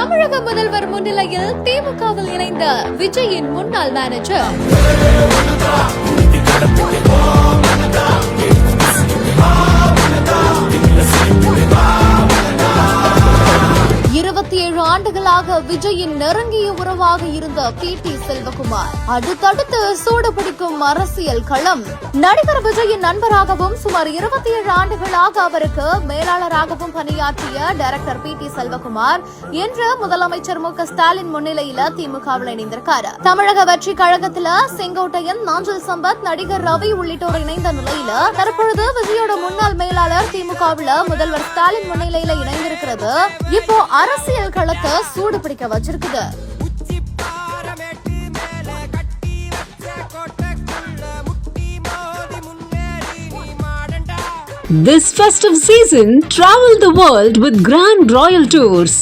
தமிழக முதல்வர் முன்னிலையில் திமுகவில் இணைந்த விஜயின் முன்னாள் மேனேஜர் 27 ஆண்டுகளாக விஜயின் நெருங்கிய உறவாக இருந்த PT செல்வகுமார் அடுத்தடுத்து சூடுபிடிக்கும் அரசியல் களம். நடிகர் விஜயின் நண்பராகவும் சுமார் 27 ஆண்டுகளாக அவருக்கு மேலாளராகவும் பணியாற்றிய டைரக்டர் PT செல்வகுமார் இன்று முதலமைச்சர் மு க ஸ்டாலின் முன்னிலையில திமுகவில் இணைந்திருக்காரு. தமிழக வெற்றி கழகத்துல செங்கோட்டையன், நாஞ்சில் சம்பத், நடிகர் ரவி உள்ளிட்டோர் இணைந்த நிலையில தற்பொழுது விஜயோட முன்னாள் மேலாளர் திமுகவில் முதல்வர் ஸ்டாலின் முன்னிலையில இணைந்திருக்கிறது இப்போ அரசியல் களத்தை சூடு பிடிக்க வச்சிருக்குது. This festive season, travel the world with Grand Royal Tours.